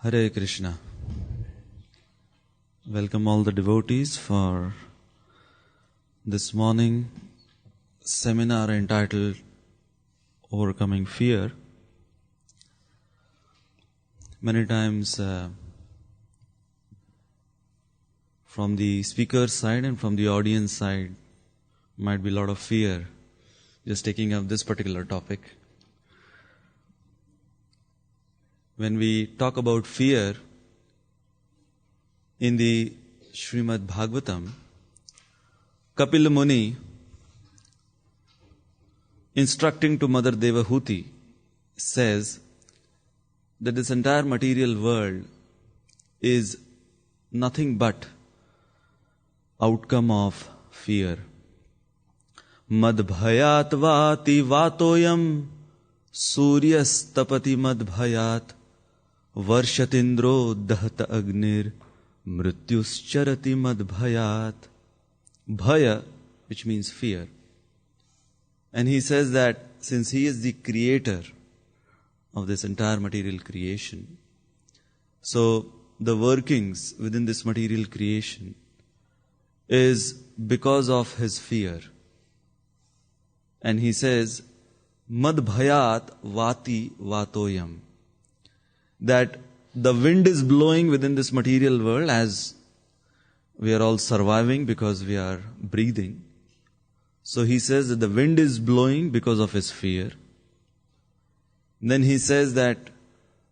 Hare Krishna. Welcome all the devotees for this morning seminar entitled Overcoming Fear. Many times from the speaker's side and from the audience side might be a lot of fear just taking up this particular topic. When we talk about fear, in the Srimad Bhagavatam, Kapila Muni, instructing to Mother Devahuti, says that this entire material world is nothing but outcome of fear. Madbhayat vati vatoyam suryastapati madbhayat varshatindro dahata agnir mrityuscharati madbhayat. Bhaya, which means fear. And he says that since he is the creator of this entire material creation, so the workings within this material creation is because of his fear. And he says, Madbhayat vati vatoyam, that the wind is blowing within this material world as we are all surviving because we are breathing. So he says that the wind is blowing because of his fear. Then he says that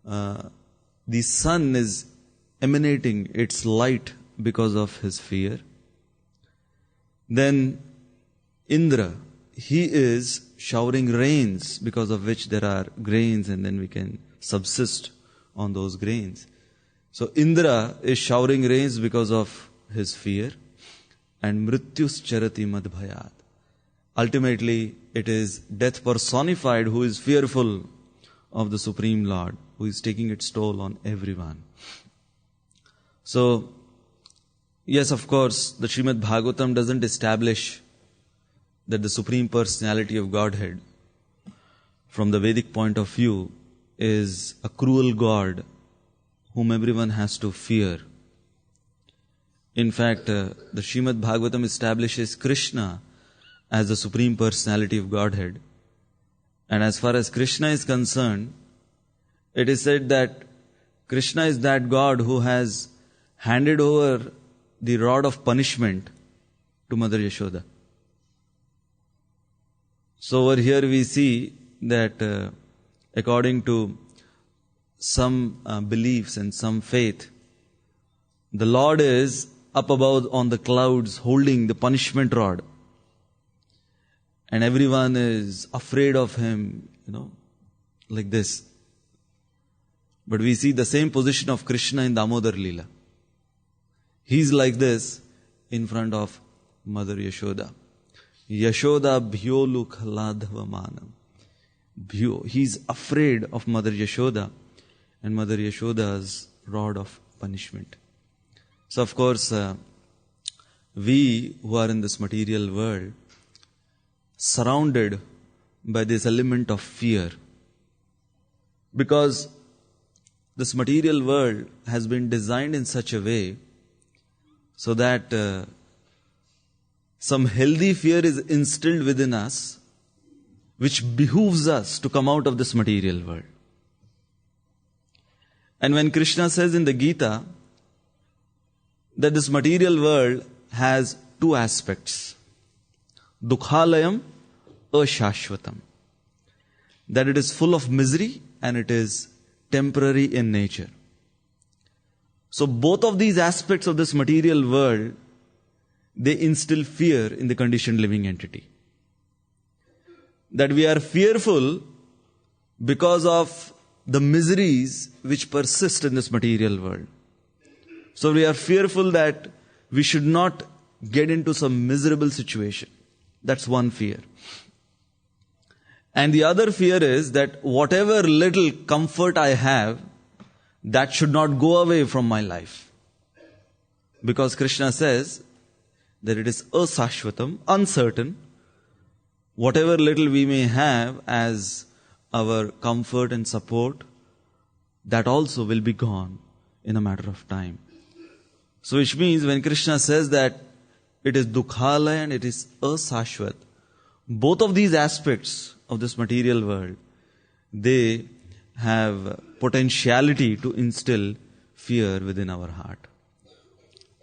the sun is emanating its light because of his fear. Then Indra, he is showering rains because of which there are grains and then we can subsist on those grains. So Indra is showering rains because of his fear. And Mrityus charati madbhayat. Ultimately, it is death personified who is fearful of the Supreme Lord, who is taking its toll on everyone. So, yes, of course, the Srimad Bhagavatam doesn't establish that the Supreme Personality of Godhead, from the Vedic point of view, is a cruel God whom everyone has to fear. In fact, the Srimad Bhagavatam establishes Krishna as the Supreme Personality of Godhead. And as far as Krishna is concerned, it is said that Krishna is that God who has handed over the rod of punishment to Mother Yashoda. So over here we see that according to some beliefs and some faith, the Lord is up above on the clouds holding the punishment rod. And everyone is afraid of him, like this. But we see the same position of Krishna in Damodar Leela. He's like this in front of Mother Yashoda. Yashoda bhyolu khaladhavamanam. He's afraid of Mother Yashoda and Mother Yashoda's rod of punishment. So of course, we who are in this material world, surrounded by this element of fear, because this material world has been designed in such a way so that some healthy fear is instilled within us, which behooves us to come out of this material world. And when Krishna says in the Gita that this material world has two aspects, Dukhalayam ashashvatam, that it is full of misery and it is temporary in nature. So both of these aspects of this material world, they instill fear in the conditioned living entity. That we are fearful because of the miseries which persist in this material world. So we are fearful that we should not get into some miserable situation. That's one fear. And the other fear is that whatever little comfort I have, that should not go away from my life. Because Krishna says that it is asashvatam, uncertain. Whatever little we may have as our comfort and support, that also will be gone in a matter of time. So which means when Krishna says that it is dukhalaya and it is asashvat, both of these aspects of this material world, they have potentiality to instill fear within our heart.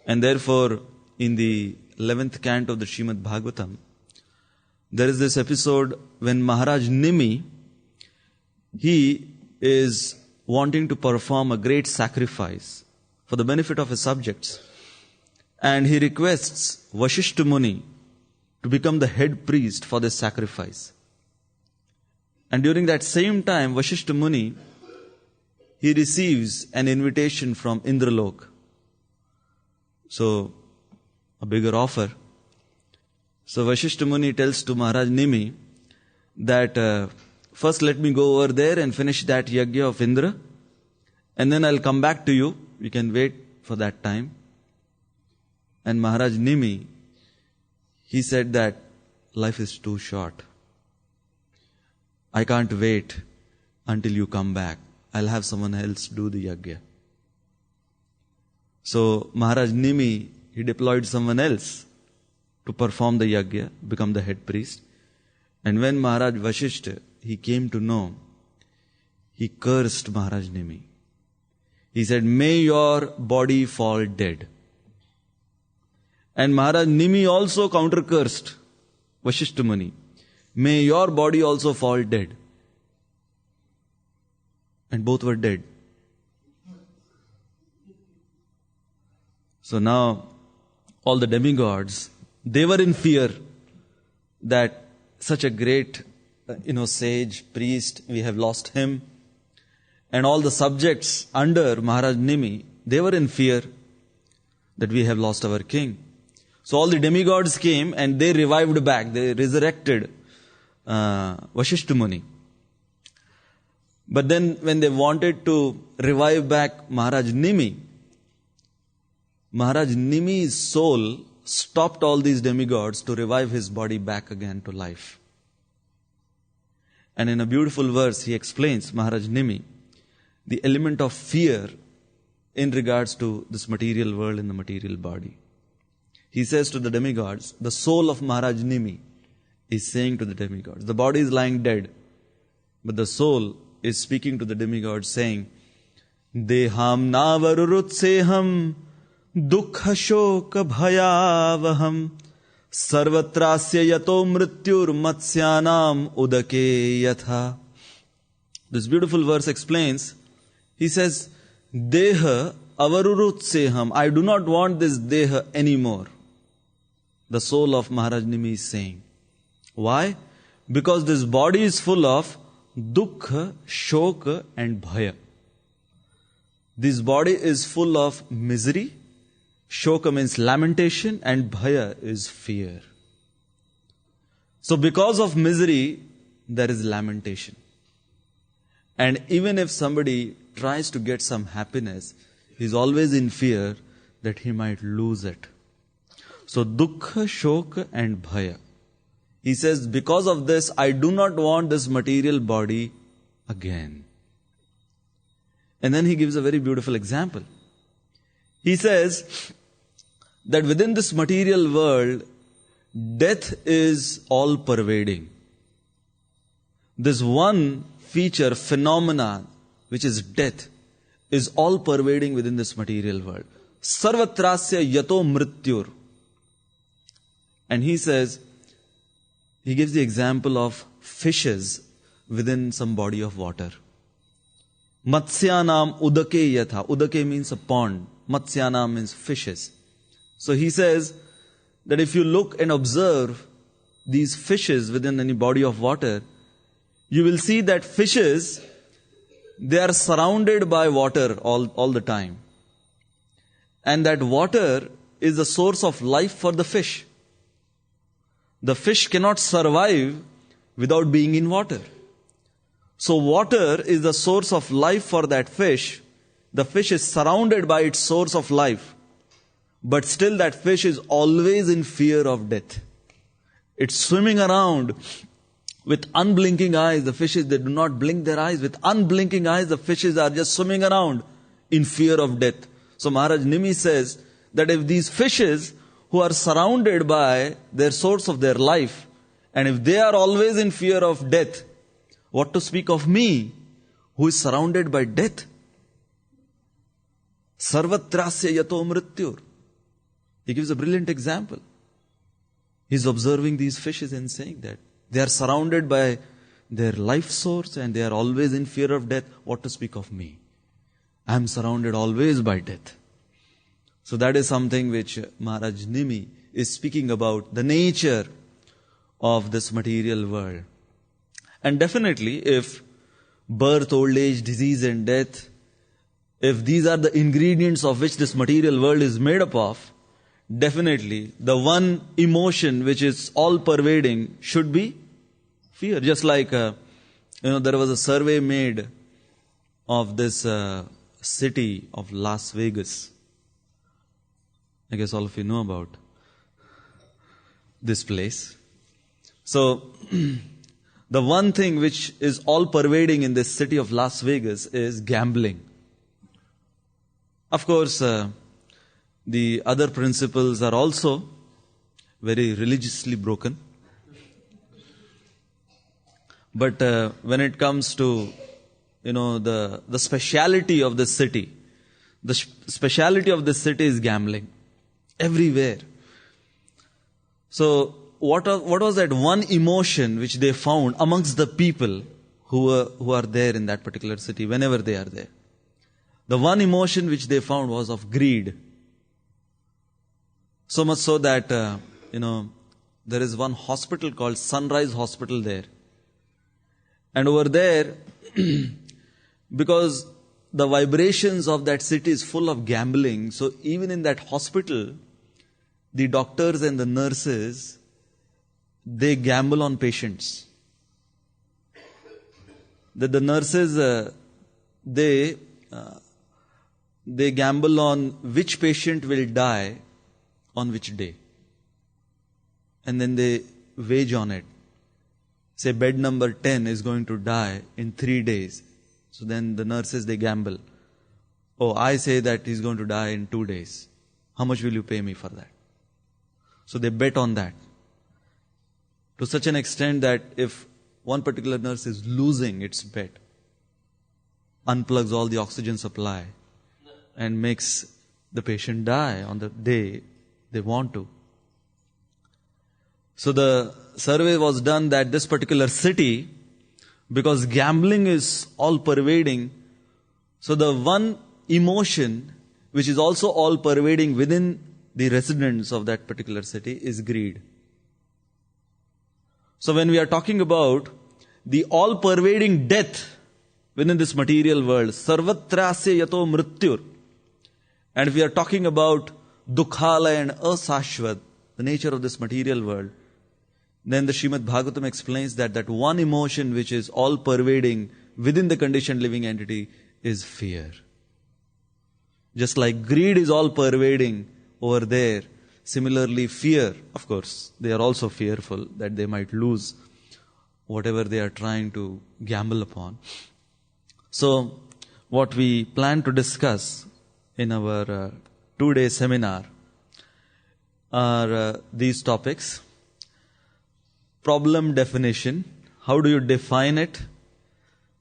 And therefore, in the 11th canto of the Srimad Bhagavatam, there is this episode when Maharaj Nimi, he is wanting to perform a great sacrifice for the benefit of his subjects. And he requests Vasishtha Muni to become the head priest for this sacrifice. And during that same time, Vasishtha Muni, he receives an invitation from Indralok. So, a bigger offer. So Vasishtha Muni tells to Maharaj Nimi that first let me go over there and finish that yajna of Indra, and then I'll come back to you. You can wait for that time. And Maharaj Nimi, he said that life is too short. I can't wait until you come back. I'll have someone else do the yajna. So Maharaj Nimi, he deployed someone else to perform the yajna, become the head priest. And when Maharaj Vasishtha, he came to know, he cursed Maharaj Nimi. He said, may your body fall dead. And Maharaj Nimi also counter-cursed Vasishtha Muni. May your body also fall dead. And both were dead. So now, all the demigods, they were in fear that such a great, sage, priest, we have lost him. And all the subjects under Maharaj Nimi, they were in fear that we have lost our king. So all the demigods came and they revived back, they resurrected Vasishtha Muni. But then when they wanted to revive back Maharaj Nimi's soul stopped all these demigods to revive his body back again to life. And in a beautiful verse, he explains, Maharaj Nimi, the element of fear in regards to this material world and the material body. He says to the demigods, the soul of Maharaj Nimi is saying to the demigods, the body is lying dead, but the soul is speaking to the demigods saying, Deham navarurutseham dukha shoka bhayavaham sarvatrasya yato mrityur matsyanam udake yatha. This beautiful verse explains, he says, Deha avarurutseham, I do not want this deha anymore. The soul of Maharaj Nimi is saying. Why? Because this body is full of dukkha, shoka and bhaya. This body is full of misery. Shoka means lamentation and bhaya is fear. So because of misery, there is lamentation. And even if somebody tries to get some happiness, he is always in fear that he might lose it. So dukkha, shoka and bhaya. He says, because of this, I do not want this material body again. And then he gives a very beautiful example. He says that within this material world, death is all pervading. This one feature, phenomena, which is death, is all pervading within this material world. Sarvatrasya yato mrityur. And he says, he gives the example of fishes within some body of water. Matsyanam udake yatha. Udake means a pond. Matsyanam means fishes. So he says that if you look and observe these fishes within any body of water, you will see that fishes, they are surrounded by water all the time. And that water is the source of life for the fish. The fish cannot survive without being in water. So water is the source of life for that fish. The fish is surrounded by its source of life. But still that fish is always in fear of death. It's swimming around With unblinking eyes, the fishes, they do not blink their eyes. With unblinking eyes, the fishes are just swimming around in fear of death. So Maharaj Nimi says that if these fishes who are surrounded by their source of their life, and if they are always in fear of death, what to speak of me, who is surrounded by death? Sarvatrasya yato mrityur. He gives a brilliant example. He's observing these fishes and saying that they are surrounded by their life source and they are always in fear of death. What to speak of me? I am surrounded always by death. So that is something which Maharaj Nimi is speaking about, the nature of this material world. And definitely, if birth, old age, disease and death, if these are the ingredients of which this material world is made up of, definitely the one emotion which is all pervading should be fear. Just like, there was a survey made of this city of Las Vegas. I guess all of you know about this place. So, the one thing which is all pervading in this city of Las Vegas is gambling. Of course, the other principles are also very religiously broken. But when it comes to, the speciality of the city, the speciality of the city is gambling. Everywhere. So, what was that one emotion which they found amongst the people who are there in that particular city, whenever they are there? The one emotion which they found was of greed. So much so that, there is one hospital called Sunrise Hospital there. And over there, because the vibrations of that city is full of gambling, so even in that hospital, the doctors and the nurses, they gamble on patients. The nurses, they gamble on which patient will die on which day. And then they wage on it. Say bed number 10 is going to die in 3 days. So then the nurses, they gamble. Oh, I say that he's going to die in 2 days. How much will you pay me for that? So they bet on that. To such an extent that if one particular nurse is losing its bet, unplugs all the oxygen supply and makes the patient die on the day they want to. So the survey was done that this particular city, because gambling is all pervading, so the one emotion which is also all pervading within the residents of that particular city is greed. So when we are talking about the all pervading death within this material world, sarvatrasya yato mrityur, and if we are talking about dukhala and asashvad, the nature of this material world, then the Srimad Bhagavatam explains that one emotion which is all pervading within the conditioned living entity is fear. Just like greed is all pervading over there, similarly fear, of course, they are also fearful that they might lose whatever they are trying to gamble upon. So, what we plan to discuss in our 2-day seminar are these topics. Problem definition. How do you define it?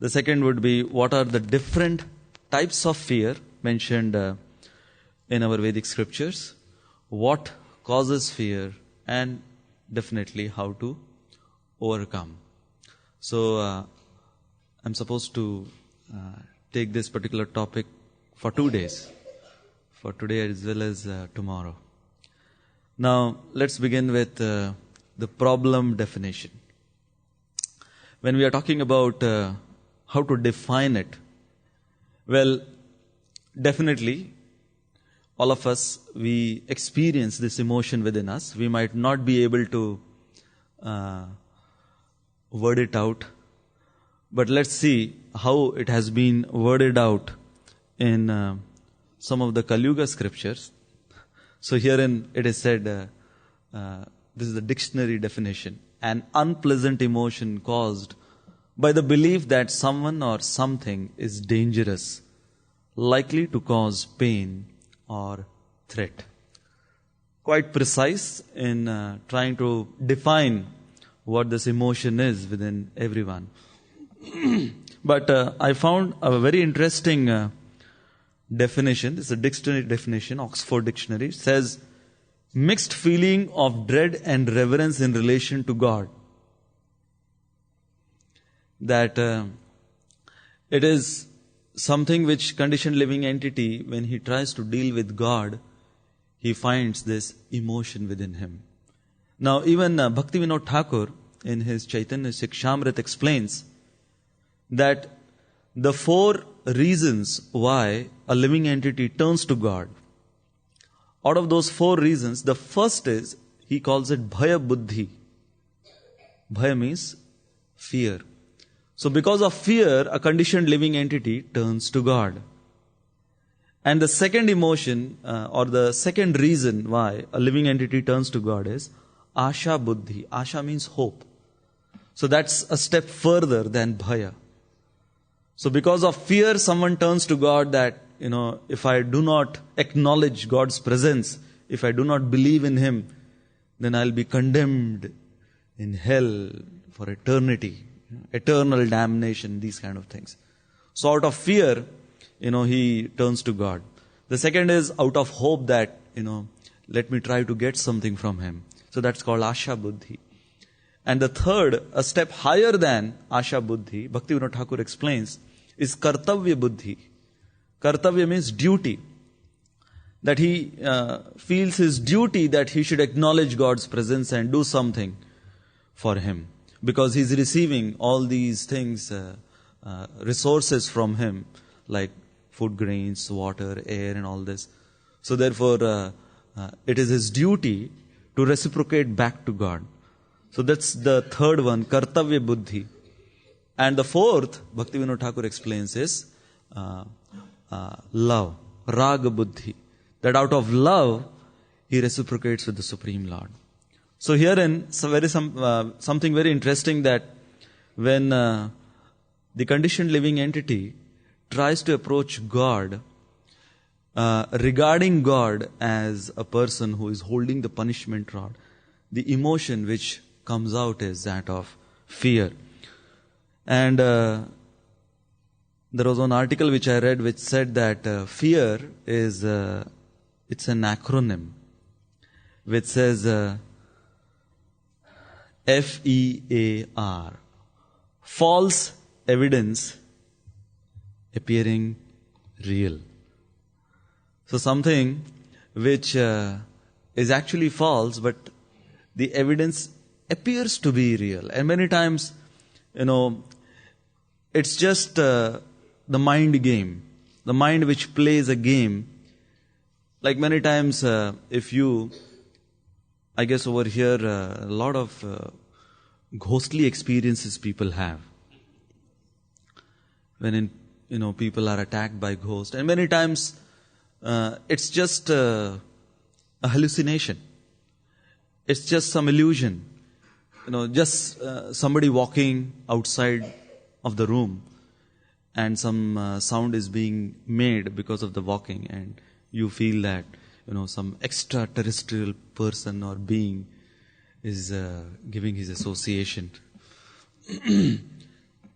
The second would be, what are the different types of fear mentioned in our Vedic scriptures? What causes fear? And definitely how to overcome. So, I'm supposed to take this particular topic for 2 days. For today as well as tomorrow. Now, let's begin with the problem definition. When we are talking about how to define it, well, definitely, all of us, we experience this emotion within us. We might not be able to word it out, but let's see how it has been worded out in some of the Kali Yuga scriptures. So herein it is said, this is the dictionary definition. an unpleasant emotion caused by the belief that someone or something is dangerous, likely to cause pain or threat. Quite precise in trying to define what this emotion is within everyone. But I found a very interesting definition. It's a dictionary definition, Oxford Dictionary. It says, mixed feeling of dread and reverence in relation to God. That it is something which conditioned living entity, when he tries to deal with God, he finds this emotion within him. Now even Bhaktivinoda Thakur in his Chaitanya Sikshamrit explains that the 4 reasons why a living entity turns to God, out of those 4 reasons, the first is, he calls it Bhaya Buddhi. Bhaya means fear. So because of fear, a conditioned living entity turns to God. And the second emotion, or the second reason why a living entity turns to God is Asha Buddhi. Asha means hope. So that's a step further than Bhaya. So because of fear, someone turns to God that, if I do not acknowledge God's presence, if I do not believe in Him, then I'll be condemned in hell for eternity, eternal damnation, these kind of things. So out of fear, he turns to God. The second is out of hope that, let me try to get something from Him. So that's called Asha Buddhi. And the third, a step higher than Asha Buddhi, Bhaktivinoda Thakur explains, is Kartavya Buddhi. Kartavya means duty. That he feels his duty that he should acknowledge God's presence and do something for Him. Because he's receiving all these things, resources from Him, like food grains, water, air and all this. So therefore, it is his duty to reciprocate back to God. So that's the third one, Kartavya Buddhi. And the fourth, Bhaktivinoda Thakur explains, is love, Raga Buddhi. That out of love, he reciprocates with the Supreme Lord. So herein, something very interesting, that when the conditioned living entity tries to approach God, regarding God as a person who is holding the punishment rod, the emotion which comes out is that of fear. And there was an article which I read which said that fear is, it's an acronym which says FEAR, false evidence appearing real. So something which is actually false, but the evidence appears to be real. And many times, it's just the mind game. The mind which plays a game. Like many times, if you, I guess over here, a lot of ghostly experiences people have. When people are attacked by ghosts. And many times, it's just a hallucination. It's just some illusion. Just somebody walking outside of the room, and some sound is being made because of the walking, and you feel that, some extraterrestrial person or being is giving his association.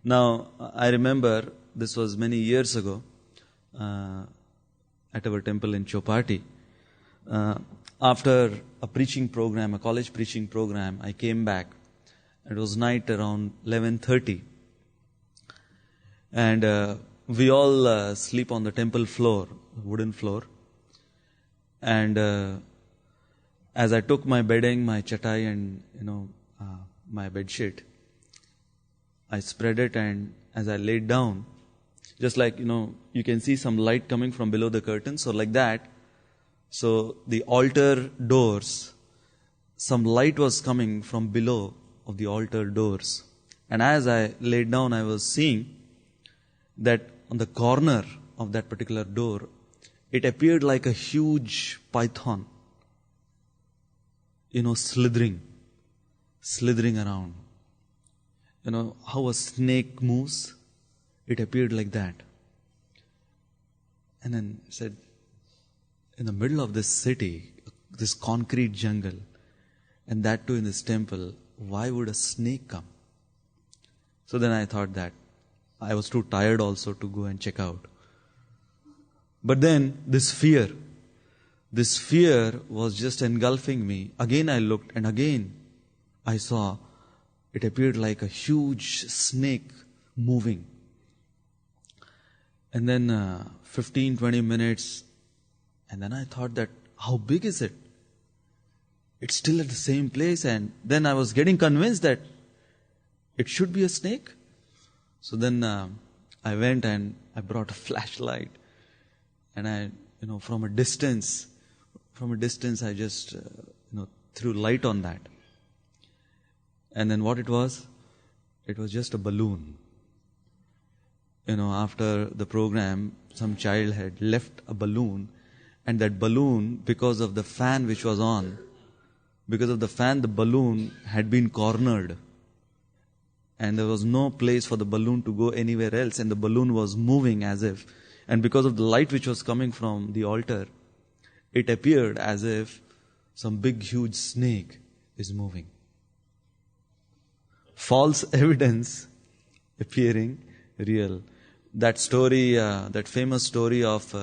Now, I remember this was many years ago at our temple in Chopati. After a preaching program, a college preaching program, I came back. It was night around 11:30. And we all sleep on the temple floor, wooden floor. And as I took my bedding, my chatai and, my bedsheet, I spread it, and as I laid down, just like, you can see some light coming from below the curtain, so like that. So the altar doors, some light was coming from below of the altar doors. And as I laid down, I was seeing that on the corner of that particular door, it appeared like a huge python, slithering. slithering around. You know how a snake moves? It appeared like that. And then he said, in the middle of this city, this concrete jungle, and that too in this temple, why would a snake come? So then I thought that I was too tired also to go and check out. But then this fear was just engulfing me. Again I looked, and again I saw it appeared like a huge snake moving. And then 15-20 minutes, and then I thought that, how big is it? It's still at the same place, and then I was getting convinced that it should be a snake. So then I went and I brought a flashlight, and I, from a distance I just, threw light on that. And then what it was just a balloon. After the program, some child had left a balloon, and that balloon, because of the fan which was on, the balloon had been cornered. And there was no place for the balloon to go anywhere else, and the balloon was moving as if. And because of the light which was coming from the altar, it appeared as if some big, huge snake is moving. False evidence appearing real. That story, that famous story of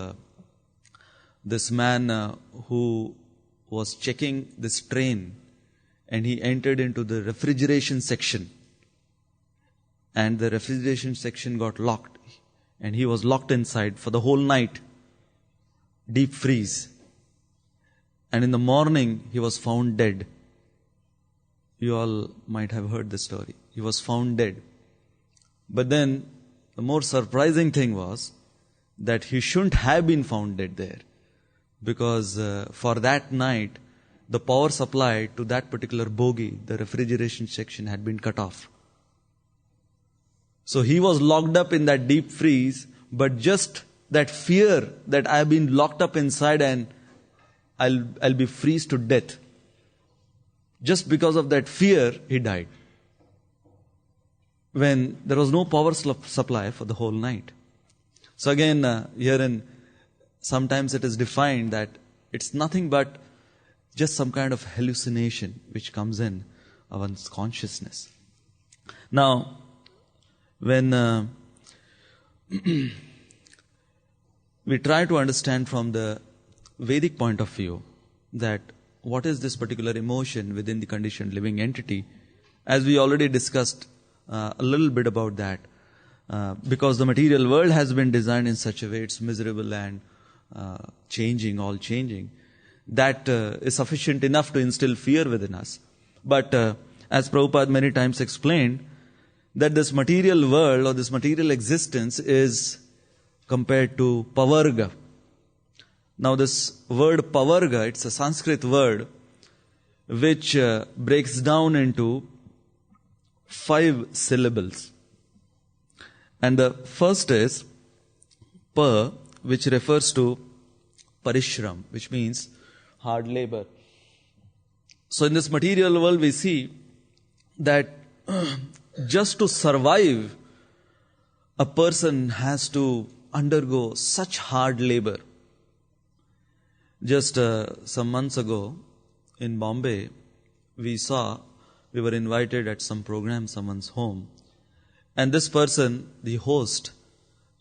this man who was checking this train, and he entered into the refrigeration section, and the refrigeration section got locked, and he was locked inside for the whole night, deep freeze. And in the morning he was found dead. You all might have heard the story. He was found dead. But then the more surprising thing was that he shouldn't have been found dead there, because for that night the power supply to that particular bogie, the refrigeration section, had been cut off. So he was locked up in that deep freeze, but just that fear that I have been locked up inside and I'll be freeze to death, just because of that fear, he died. When there was no power supply for the whole night. So again, herein, sometimes it is defined that it's nothing but just some kind of hallucination which comes in one's consciousness. Now, when we try to understand from the Vedic point of view that what is this particular emotion within the conditioned living entity, as we already discussed a little bit about that, because the material world has been designed in such a way it's miserable and changing, that is sufficient enough to instill fear within us. But as Prabhupada many times explained, that this material world or this material existence is compared to pavarga. Now this word pavarga, it's a Sanskrit word which breaks down into 5 syllables. And the first is pa, which refers to parishram, which means hard labor. So in this material world we see that just to survive, a person has to undergo such hard labor. Just some months ago in Bombay, we were invited at some program, someone's home. And this person, the host,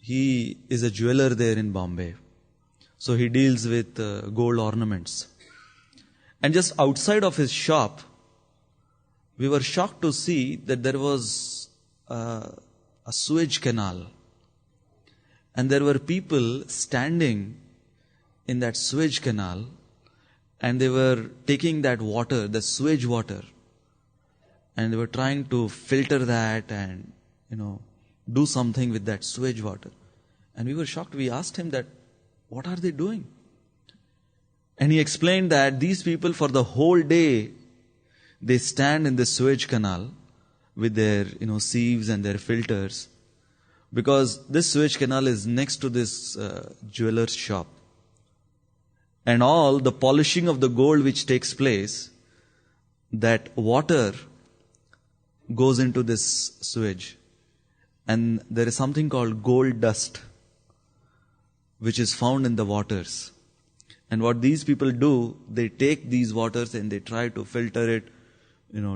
he is a jeweler there in Bombay. So he deals with gold ornaments. And just outside of his shop, we were shocked to see that there was a sewage canal. And there were people standing in that sewage canal, and they were taking that water, the sewage water, and they were trying to filter that and, do something with that sewage water. And we were shocked. We asked him that, what are they doing? And he explained that these people for the whole day, they stand in the sewage canal with their, sieves and their filters, because this sewage canal is next to this jeweler's shop. And all the polishing of the gold which takes place, that water goes into this sewage. And there is something called gold dust, which is found in the waters. And what these people do, they take these waters and they try to filter it,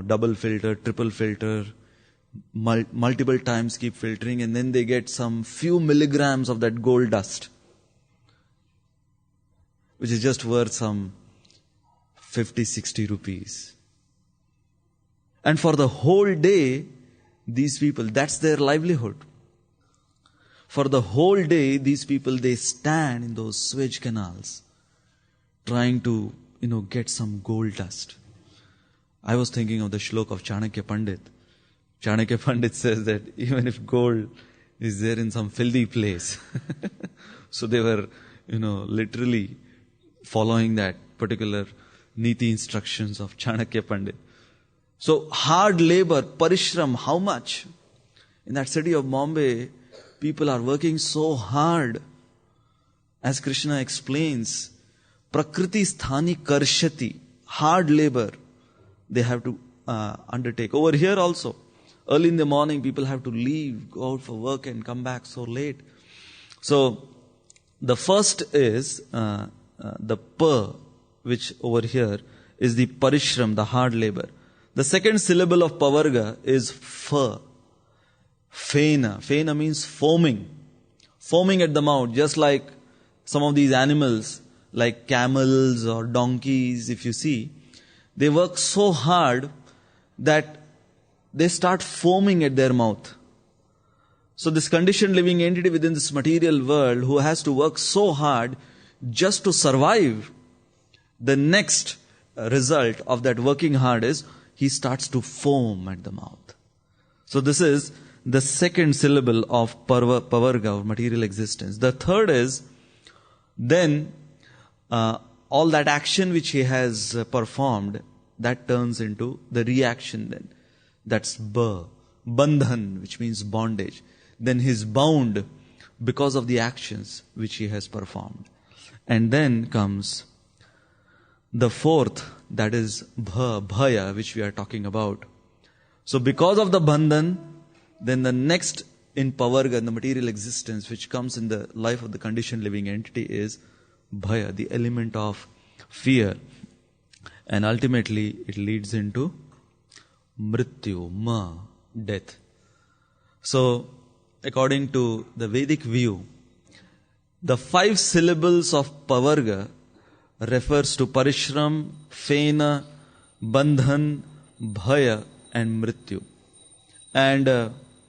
double filter, triple filter, multiple times keep filtering, and then they get some few milligrams of that gold dust, which is just worth some 50-60 rupees. And for the whole day, these people, that's their livelihood. For the whole day, these people, they stand in those sewage canals trying to, get some gold dust. I was thinking of the shlok of Chanakya Pandit. Chanakya Pandit says that even if gold is there in some filthy place, so they were, literally following that particular Niti instructions of Chanakya Pandit. So hard labor, parishram, how much? In that city of Bombay, people are working so hard. As Krishna explains, Prakriti sthani karshati, hard labor they have to undertake. Over here also, early in the morning, people have to leave, go out for work and come back so late. So the first is the pa, which over here is the parishram, the hard labor. The second syllable of pavarga is fa. Fena. Fena means foaming. Foaming at the mouth, just like some of these animals, like camels or donkeys, if you see, they work so hard that they start foaming at their mouth. So this conditioned living entity within this material world who has to work so hard just to survive, the next result of that working hard is he starts to foam at the mouth. So this is the second syllable of pavarga, or material existence. The third is then all that action which he has performed, that turns into the reaction then. That's bandhan, which means bondage. Then he is bound because of the actions which he has performed. And then comes the fourth, that is bhaya, which we are talking about. So because of the bandhan, then the next in pavarga, in the material existence, which comes in the life of the conditioned living entity, is bhaya, the element of fear. And ultimately it leads into mrityu, death. So according to the Vedic view, the 5 syllables of pavarga refers to parishram, fena, bandhan, bhaya and mrityu. And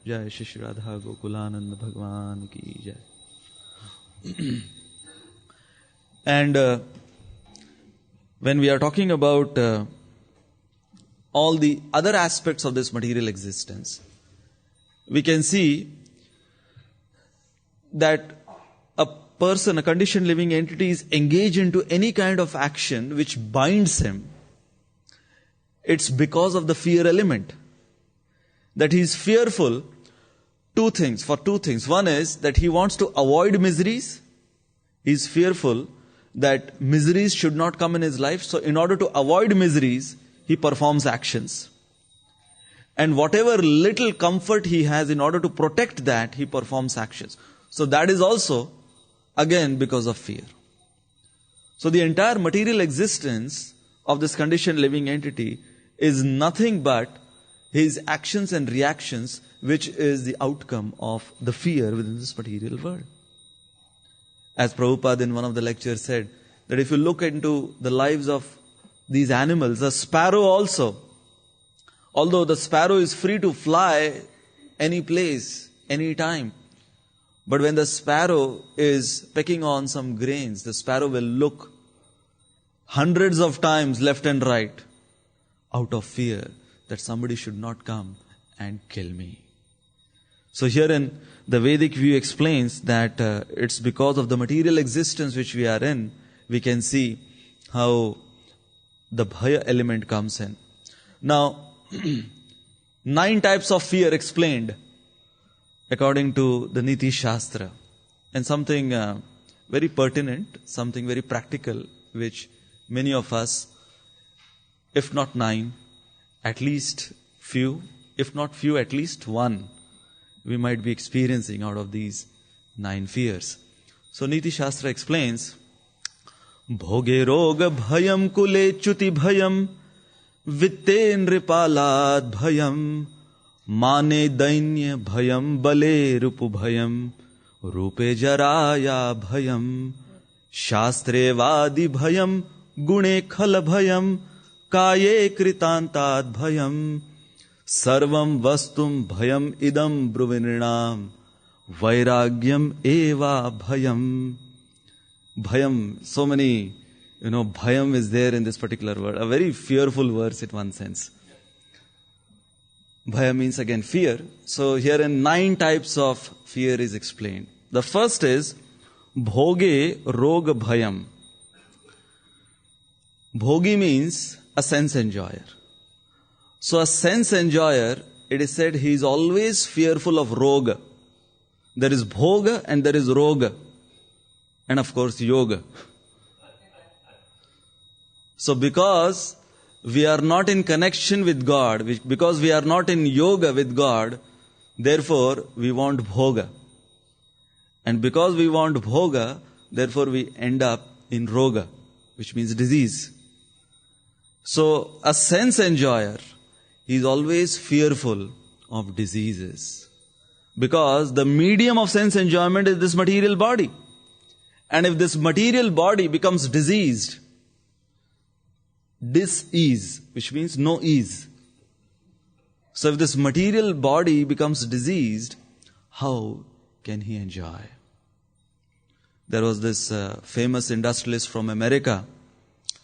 Jai Shri Radha Gokulananda Bhagwan ki Jai. And when we are talking about all the other aspects of this material existence, we can see that a person, a conditioned living entity, is engaged into any kind of action which binds him. It's because of the fear element. That he is fearful for two things. One is that he wants to avoid miseries. He is fearful that miseries should not come in his life. So in order to avoid miseries, he performs actions. And whatever little comfort he has, in order to protect that, he performs actions. So that is also, again, because of fear. So the entire material existence of this conditioned living entity is nothing but his actions and reactions, which is the outcome of the fear within this material world. As Prabhupada in one of the lectures said, that if you look into the lives of these animals, a sparrow also, although the sparrow is free to fly any place, any time, but when the sparrow is pecking on some grains, the sparrow will look hundreds of times left and right out of fear that somebody should not come and kill me. So herein the Vedic view explains that it's because of the material existence which we are in, we can see how the bhaya element comes in. Now, 9 types of fear explained according to the Niti Shastra. And something very pertinent, something very practical, which many of us, if not 9, at least few, if not few, at least one, we might be experiencing out of these 9 fears. So Niti Shastra explains, Bhoge roga bhayam kule chuti bhayam vitte nripalad bhayam mane dainya bhayam bale rupu bhayam rupe jaraya bhayam shastre vadi bhayam gune khal bhayam kaye kritantad bhayam sarvam vastum bhayam idam bruvinrinam vairagyam eva bhayam. Bhayam, so many, bhayam is there in this particular word. A very fearful verse in one sense. Bhaya means again fear. So here in 9 types of fear is explained. The first is bhoge rog bhayam. Bhogi means a sense enjoyer. So a sense enjoyer, it is said he is always fearful of roga. There is bhoga and there is roga. And of course, yoga. So because we are not in connection with God, because we are not in yoga with God, therefore we want bhoga. And because we want bhoga, therefore we end up in roga, which means disease. So a sense enjoyer is always fearful of diseases. Because the medium of sense enjoyment is this material body. And if this material body becomes diseased, dis-ease, which means no ease. So if this material body becomes diseased, how can he enjoy? There was this famous industrialist from America,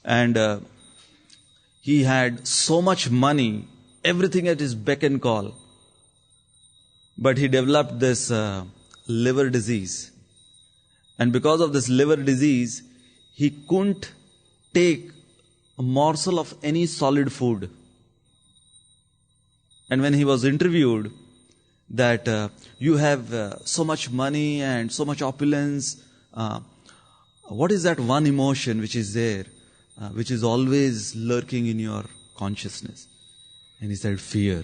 and he had so much money, everything at his beck and call. But he developed this liver disease. And because of this liver disease, he couldn't take a morsel of any solid food. And when he was interviewed that you have so much money and so much opulence, what is that one emotion which is there, which is always lurking in your consciousness? And he said, fear.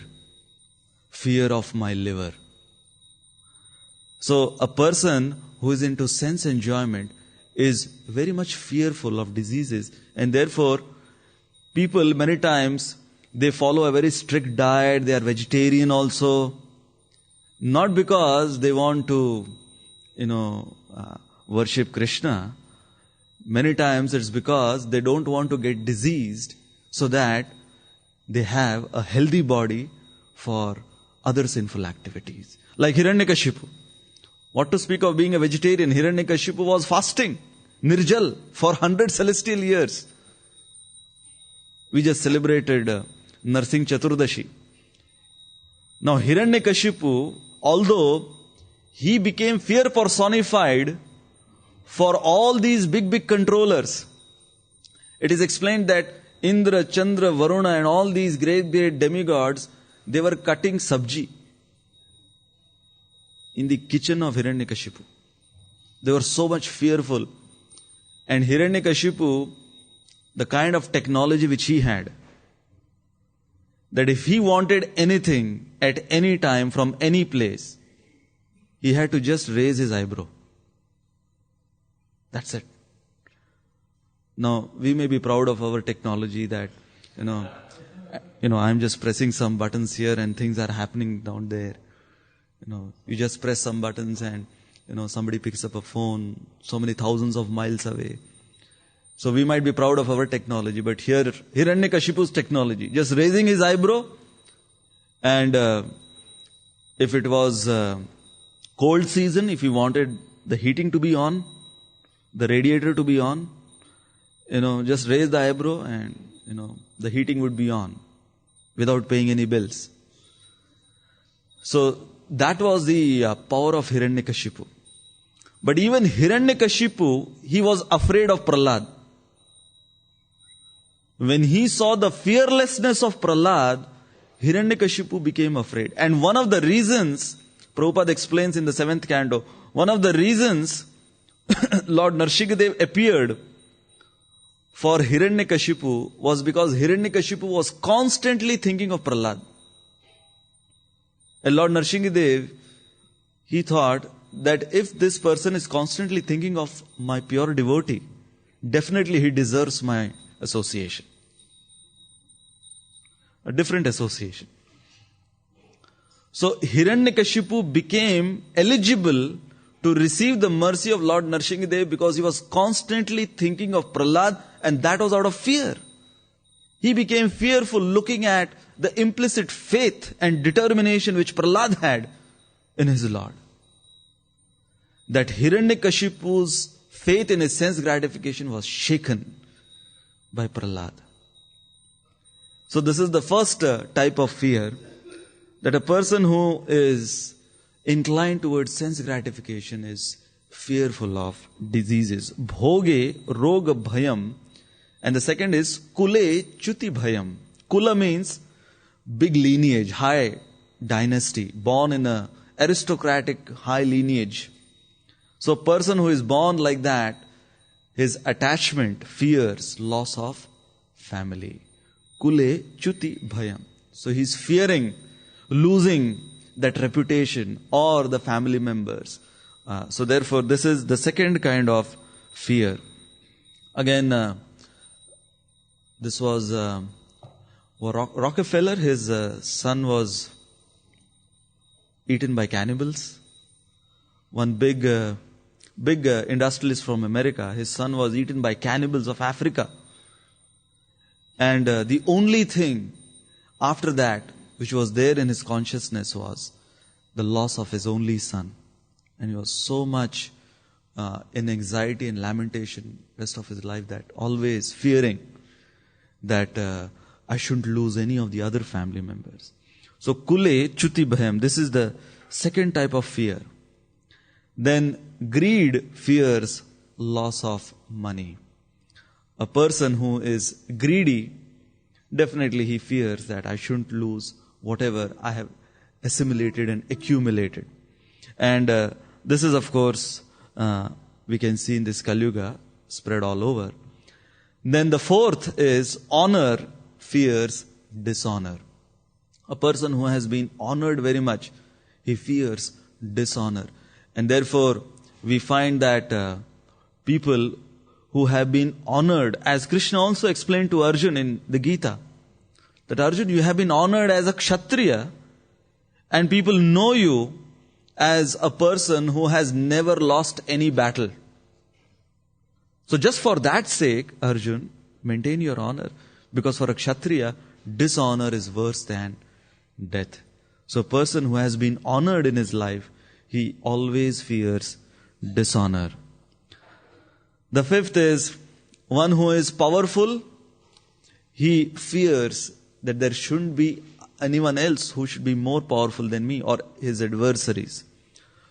Fear of my liver. So a person who is into sense enjoyment is very much fearful of diseases, and therefore people many times they follow a very strict diet, they are vegetarian also, not because they want to worship Krishna. Many times it's because they don't want to get diseased, so that they have a healthy body for other sinful activities. Like Hiranyakashipu. What to speak of being a vegetarian? Hiranyakashipu was fasting, nirjal, for 100 celestial years. We just celebrated Narsingh Chaturdashi. Now Hiranyakashipu, although he became fear personified for all these big controllers, it is explained that Indra, Chandra, Varuna and all these great demigods, they were cutting sabji in the kitchen of Hiranyakashipu. They were so much fearful. And Hiranyakashipu, the kind of technology which he had, that if he wanted anything at any time from any place, he had to just raise his eyebrow. That's it. Now, we may be proud of our technology that, I'm just pressing some buttons here and things are happening down there. You just press some buttons and, somebody picks up a phone so many thousands of miles away. So we might be proud of our technology, but here, Hiranyakashipu's technology, just raising his eyebrow, and if it was cold season, if he wanted the heating to be on, the radiator to be on, just raise the eyebrow and, the heating would be on without paying any bills. So that was the power of Hiranyakashipu. But even Hiranyakashipu, he was afraid of Prahlad. When he saw the fearlessness of Prahlad, Hiranyakashipu became afraid. And one of the reasons, Prabhupada explains in the 7th canto, one of the reasons Lord Narsingadev appeared for Hiranyakashipu was because Hiranyakashipu was constantly thinking of Prahlad. And Lord Nrsimhadev, he thought that if this person is constantly thinking of my pure devotee, definitely he deserves my association. A different association. So Hiranyakashipu became eligible to receive the mercy of Lord Nrsimhadev because he was constantly thinking of Prahlad, and that was out of fear. He became fearful looking at the implicit faith and determination which Prahlad had in his Lord. That Hiranyakashipu's faith in his sense gratification was shaken by Prahlad. So this is the first type of fear, that a person who is inclined towards sense gratification is fearful of diseases. Bhoge roga bhayam. And the second is kule chuti bhayam. Kula means big lineage, high dynasty, born in a aristocratic high lineage. So a person who is born like that, his attachment fears loss of family. Kule chuti bhayam. So he's fearing losing that reputation or the family members. So therefore this is the second kind of fear. Again, this was Rockefeller, his son was eaten by cannibals. One big industrialist from America, his son was eaten by cannibals of Africa. And the only thing after that which was there in his consciousness was the loss of his only son. And he was so much in anxiety and lamentation rest of his life, that always fearing that I shouldn't lose any of the other family members. So kule chuti bhayam, this is the second type of fear. Then greed fears loss of money. A person who is greedy, definitely he fears that I shouldn't lose whatever I have assimilated and accumulated. And this is, of course, we can see in this Kali Yuga spread all over. Then the fourth is honor fears dishonor. A person who has been honored very much, he fears dishonor. And therefore, we find that people who have been honored, as Krishna also explained to Arjun in the Gita, that Arjun, you have been honored as a Kshatriya, and people know you as a person who has never lost any battle. So just for that sake, Arjun, maintain your honor, because for a Kshatriya, dishonor is worse than death. So a person who has been honored in his life, he always fears dishonor. The fifth is one who is powerful, he fears that there shouldn't be anyone else who should be more powerful than me or his adversaries.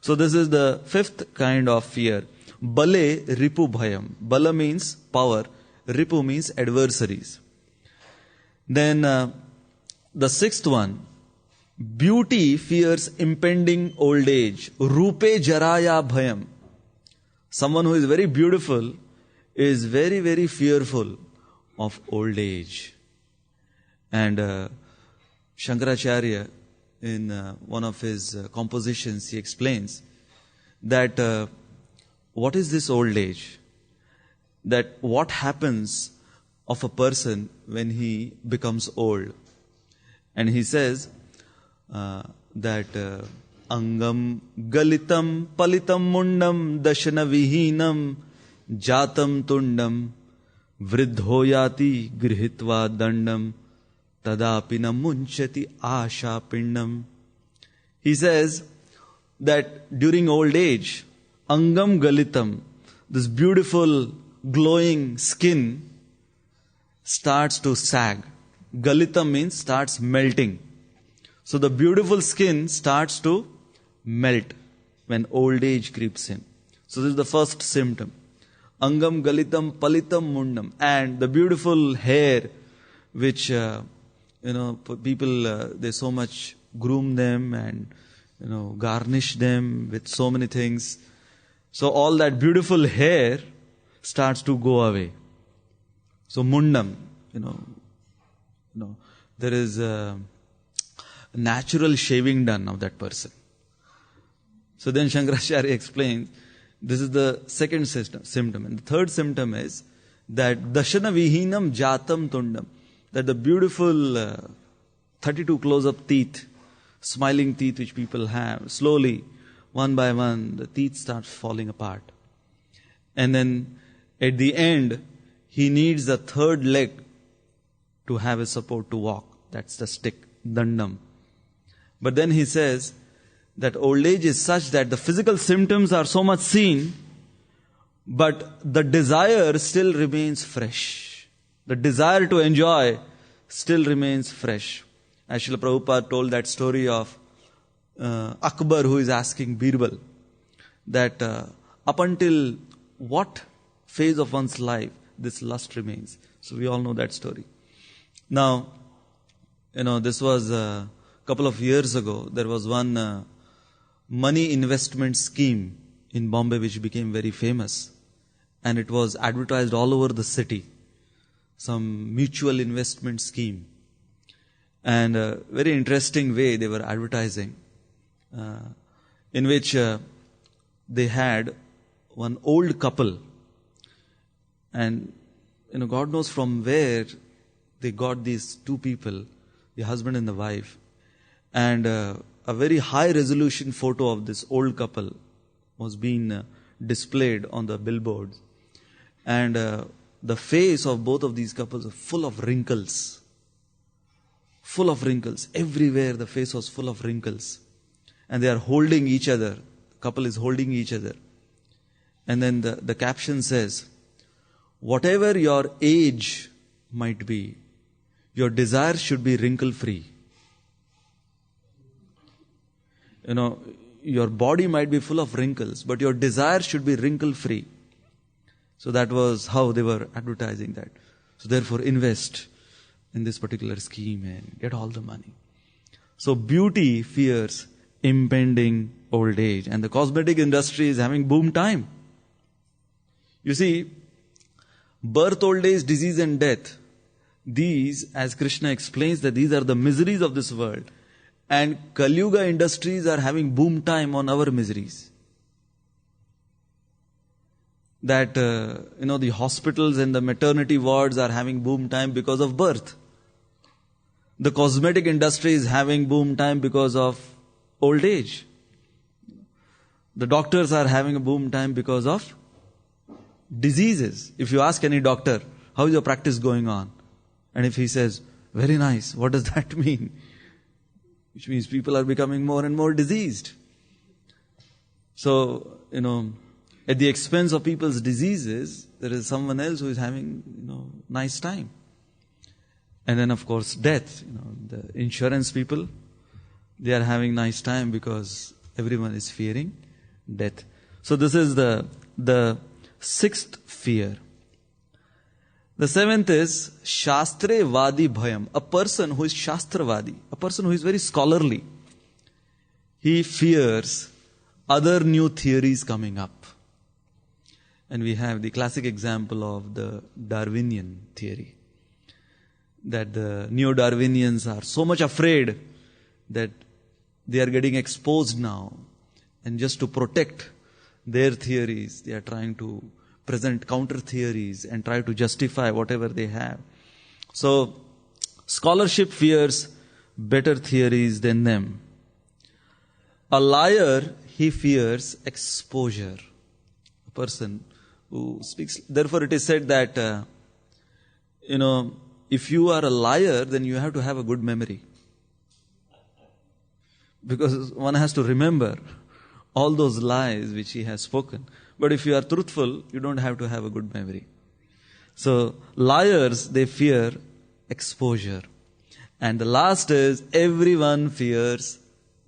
So this is the fifth kind of fear. Bale ripu bhayam. Bala means power, ripu means adversaries. Then the sixth one, beauty fears impending old age. Rupe jaraya bhayam. Someone who is very beautiful is very, very fearful of old age. And Shankaracharya, in one of his compositions, he explains that what is this old age? That what happens of a person when he becomes old? And he says that Angam galitam palitam mundam dashana vihinam jatam tundam vridhoyati grihitva dandam tadapinam munchati asha pindam. He says that during old age, Angam galitam, this beautiful glowing skin starts to sag. Galitam means starts melting. So the beautiful skin starts to melt when old age creeps in. So this is the first symptom. Angam galitam palitam mundam. And the beautiful hair which, people, they so much groom them and, garnish them with so many things. So all that beautiful hair starts to go away. So mundam, there is natural shaving done of that person. So then Shankaracharya explains, this is the second symptom. And the third symptom is that dashana vihinam jatam tundam, that the beautiful 32 close-up teeth, smiling teeth which people have, slowly, one by one, the teeth start falling apart. And then at the end, he needs a third leg to have a support to walk. That's the stick, dandam. But then he says that old age is such that the physical symptoms are so much seen, but the desire still remains fresh. The desire to enjoy still remains fresh. As Srila Prabhupada told that story of Akbar who is asking Birbal that up until what phase of one's life this lust remains. So we all know that story. Now, this was a couple of years ago. There was one money investment scheme in Bombay which became very famous. And it was advertised all over the city. Some mutual investment scheme. And a very interesting way they were advertising, in which they had one old couple. And, God knows from where they got these two people, the husband and the wife. And a very high resolution photo of this old couple was being displayed on the billboards. And the face of both of these couples are full of wrinkles. Full of wrinkles. Everywhere the face was full of wrinkles. And they are holding each other. The couple is holding each other. And then the caption says, whatever your age might be, your desire should be wrinkle-free. Your body might be full of wrinkles, but your desire should be wrinkle-free. So that was how they were advertising that. So therefore invest in this particular scheme and get all the money. So beauty fears impending old age. And the cosmetic industry is having boom time. You see, birth, old age, disease and death. These, as Krishna explains, that these are the miseries of this world. And Kali Yuga industries are having boom time on our miseries. That, the hospitals and the maternity wards are having boom time because of birth. The cosmetic industry is having boom time because of old age. The doctors are having a boom time because of diseases. If you ask any doctor, how is your practice going on? And if he says, very nice, what does that mean? Which means people are becoming more and more diseased. So, at the expense of people's diseases, there is someone else who is having, nice time. And then, of course, death. The insurance people, they are having nice time because everyone is fearing death. So this is the sixth fear. The seventh is Shastre Vadi Bhayam. A person who is Shastravadi, a person who is very scholarly, he fears other new theories coming up. And we have the classic example of the Darwinian theory. That the neo-Darwinians are so much afraid that they are getting exposed now. And just to protect their theories, they are trying to present counter theories and try to justify whatever they have. So, scholarship fears better theories than them. A liar, he fears exposure. A person who speaks. Therefore, it is said that, if you are a liar, then you have to have a good memory. Because one has to remember all those lies which he has spoken. But if you are truthful, you don't have to have a good memory. So, liars, they fear exposure. And the last is, everyone fears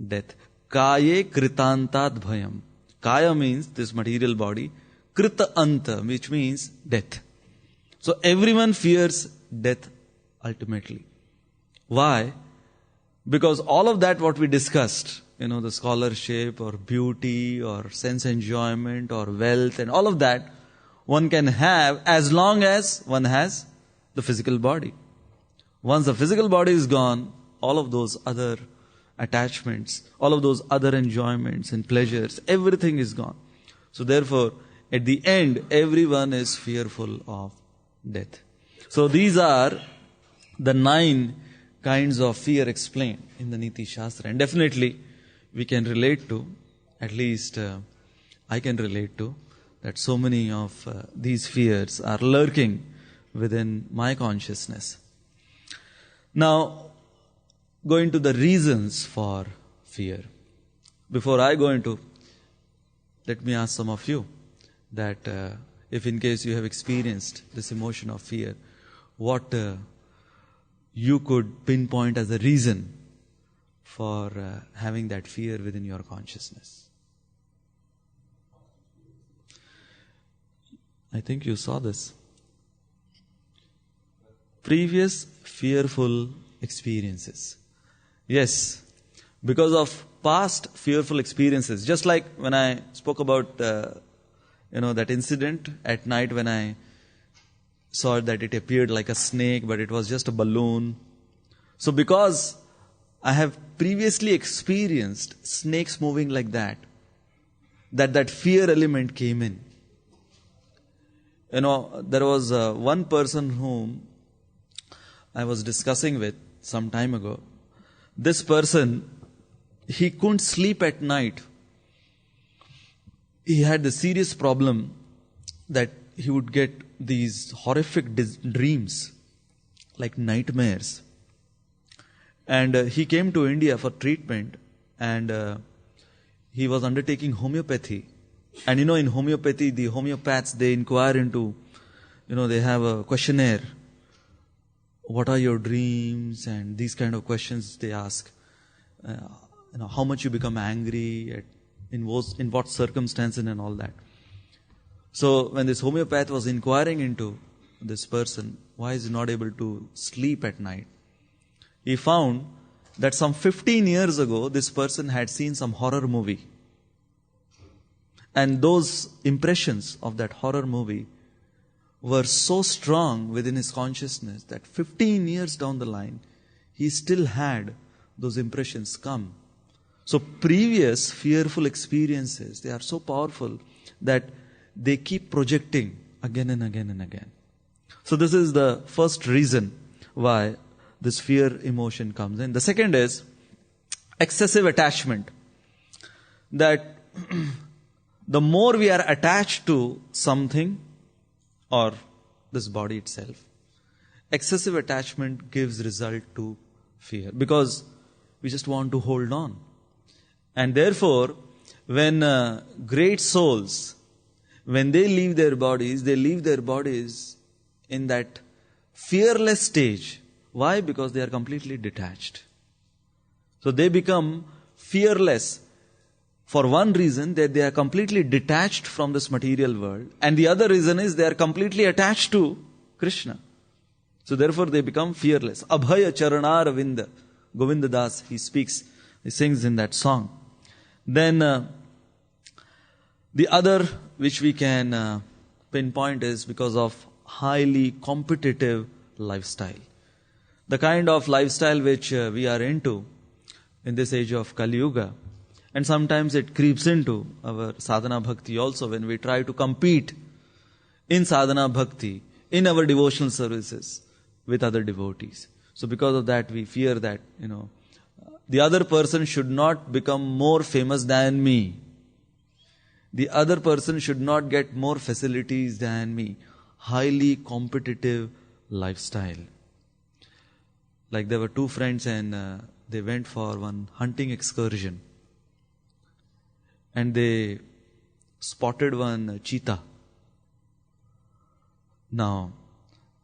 death. Kaye kritantat bhayam. Kaya means this material body. Krita anta, which means death. So, everyone fears death ultimately. Why? Because all of that what we discussed, the scholarship or beauty or sense enjoyment or wealth and all of that, one can have as long as one has the physical body. Once the physical body is gone, all of those other attachments, all of those other enjoyments and pleasures, everything is gone. So therefore, at the end, everyone is fearful of death. So these are the 9 kinds of fear explained in the Niti Shastra. And definitely, we can relate to, at least I can relate to, that so many of these fears are lurking within my consciousness. Now, going to the reasons for fear. Before I go into, let me ask some of you that if in case you have experienced this emotion of fear, what you could pinpoint as a reason for having that fear within your consciousness. I think you saw this. Previous fearful experiences. Yes, because of past fearful experiences. Just like when I spoke about, that incident at night when I saw that it appeared like a snake, but it was just a balloon. So because I have previously experienced snakes moving like that fear element came in. There was one person whom I was discussing with some time ago. This person, he couldn't sleep at night. He had the serious problem that he would get these horrific dreams, like nightmares. And he came to India for treatment, and he was undertaking homeopathy. And in homeopathy, the homeopaths, they inquire into, they have a questionnaire. What are your dreams? And these kind of questions they ask. How much you become angry, in what circumstances and all that. So when this homeopath was inquiring into this person, why is he not able to sleep at night? He found that some 15 years ago, this person had seen some horror movie. And those impressions of that horror movie were so strong within his consciousness that 15 years down the line, he still had those impressions come. So previous fearful experiences, they are so powerful that they keep projecting again and again and again. So this is the first reason why this fear emotion comes in. The second is excessive attachment. That the more we are attached to something or this body itself, excessive attachment gives result to fear because we just want to hold on. And therefore, when great souls, when they leave their bodies in that fearless stage. Why? Because they are completely detached. So they become fearless for one reason, that they are completely detached from this material world. And the other reason is they are completely attached to Krishna. So therefore they become fearless. Abhaya Charanar Vinda. Govinda Das, he sings in that song. Then the other which we can pinpoint is because of highly competitive lifestyle. The kind of lifestyle which we are into in this age of Kali Yuga. And sometimes it creeps into our sadhana bhakti also when we try to compete in sadhana bhakti, in our devotional services with other devotees. So because of that, we fear that, the other person should not become more famous than me. The other person should not get more facilities than me. Highly competitive lifestyle. Like there were two friends and they went for one hunting excursion. And they spotted one cheetah. Now,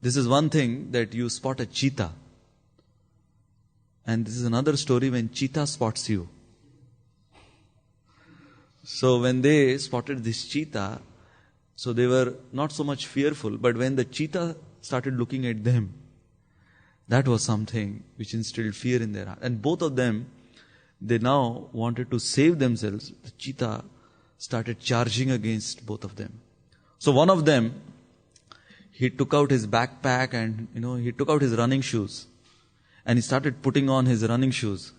this is one thing that you spot a cheetah. And this is another story when cheetah spots you. So when they spotted this cheetah, so they were not so much fearful, but when the cheetah started looking at them, that was something which instilled fear in their heart. And both of them, they now wanted to save themselves. The cheetah started charging against both of them. So one of them, he took out his backpack and, he took out his running shoes. And he started putting on his running shoes.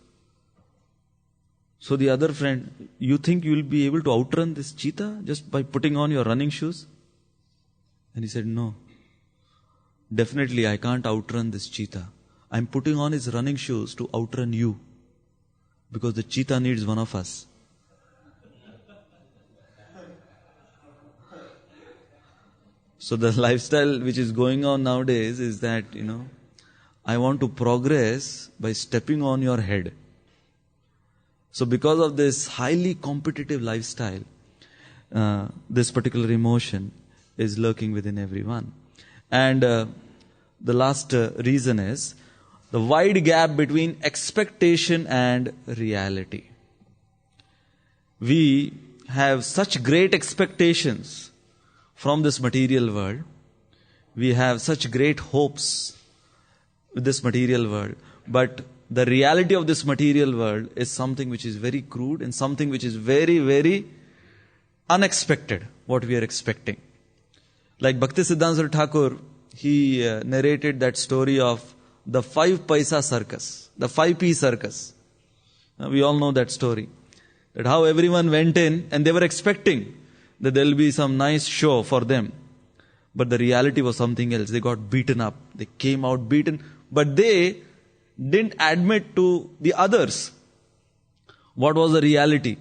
So the other friend, you think you will be able to outrun this cheetah just by putting on your running shoes? And he said, no. Definitely I can't outrun this cheetah. I'm putting on his running shoes to outrun you. Because the cheetah needs one of us. So the lifestyle which is going on nowadays is that, I want to progress by stepping on your head. So because of this highly competitive lifestyle, this particular emotion is lurking within everyone. And the last reason is the wide gap between expectation and reality. We have such great expectations from this material world. We have such great hopes with this material world. But the reality of this material world is something which is very crude and something which is very, very unexpected, what we are expecting. Like Bhaktisiddhanta Thakur, he narrated that story of the 5 paisa circus, the 5p circus. We all know that story. That how everyone went in and they were expecting that there will be some nice show for them. But the reality was something else. They got beaten up. They came out beaten. But they didn't admit to the others what was the reality.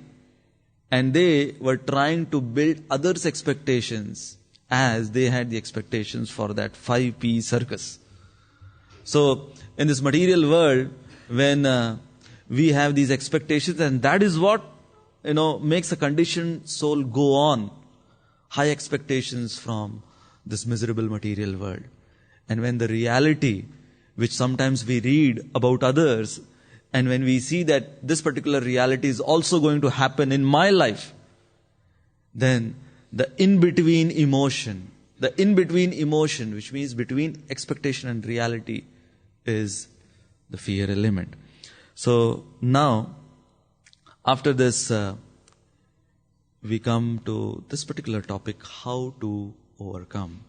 And they were trying to build others' expectations as they had the expectations for that 5p circus. So, in this material world, when we have these expectations, and that is what, makes a conditioned soul go on. High expectations from this miserable material world. And when the reality, which sometimes we read about others, and when we see that this particular reality is also going to happen in my life, then the in-between emotion, which means between expectation and reality, is the fear element. So now, after this, we come to this particular topic, how to overcome.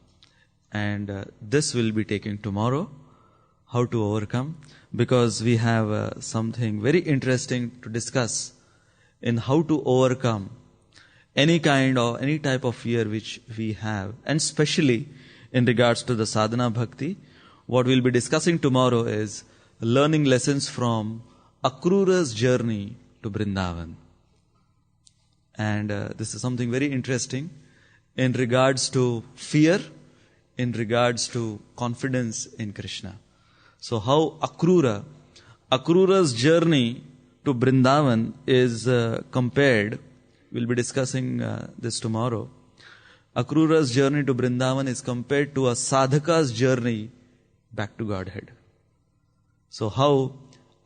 And this will be taken tomorrow, how to overcome, because we have something very interesting to discuss in how to overcome any kind or any type of fear which we have, and especially in regards to the sadhana bhakti. What we'll be discussing tomorrow is learning lessons from Akrura's journey to Vrindavan. And this is something very interesting in regards to fear, in regards to confidence in Krishna. So how Akrura's journey to Vrindavan is compared. We'll be discussing this tomorrow. Akrura's journey to Vrindavan is compared to a sadhaka's journey back to Godhead. So how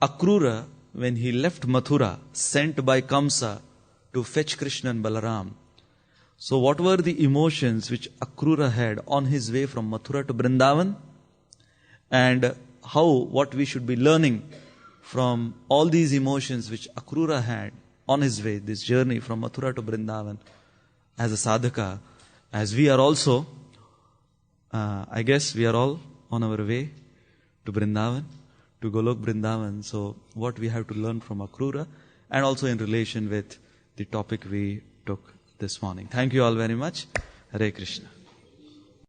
Akrura, when he left Mathura, sent by Kamsa to fetch Krishna and Balaram. So what were the emotions which Akrura had on his way from Mathura to Vrindavan? And what we should be learning from all these emotions which Akrura had on his way, this journey from Mathura to Vrindavan, as a sadhaka, as we are also, I guess we are all on our way to Vrindavan, to Golok Vrindavan. So what we have to learn from Akrura, and also in relation with the topic we took this morning. Thank you all very much. Hare Krishna.